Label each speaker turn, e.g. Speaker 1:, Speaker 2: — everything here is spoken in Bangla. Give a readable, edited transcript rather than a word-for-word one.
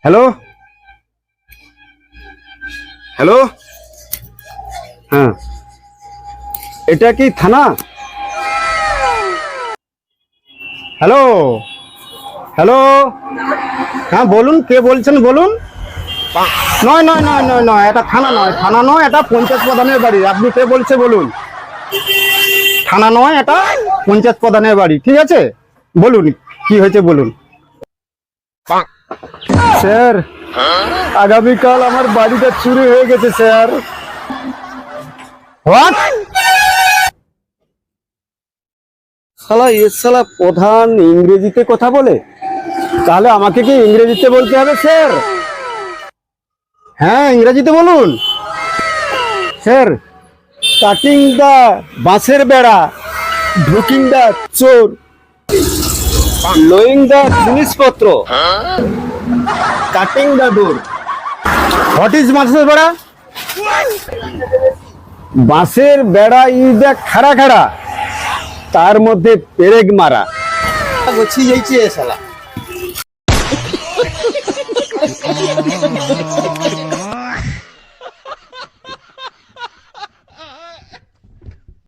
Speaker 1: হ্যালো হ্যালো, হ্যাঁ এটা কি থানা? হ্যালো হ্যালো, হ্যাঁ বলুন, কে বলছেন বলুন। নয় নয় নয় নয় নয়, এটা থানা নয়, থানা নয়, এটা পঞ্চায়েত প্রধানের বাড়ি। আপনি কে বলছে বলুন। থানা নয়, এটা পঞ্চায়েত প্রধানের বাড়ি। ঠিক আছে, বলুন কি হয়েছে বলুন। স্যার, আগামীকাল আমার বাড়িটা চুরি হয়ে গেছে স্যার। হোয়াট? শালা এ শালা প্রধান ইংরেজিতে কথা বলে, তাহলে আমাকে কি ইংরেজিতে বলতে হবে স্যার? হ্যাঁ ইংরেজিতে বলুন স্যার। কাটিং দা বাঁশের বেড়া, ঢুকিং দা চোর, লোয়িং দা জিনিসপত্র, cutting the door. What is বাঁশের বেড়া? বাঁশের বেড়া ইজ দ্য খাড়া খাড়া, তার মধ্যে পেরেক মারা। গছি যাইছে শালা।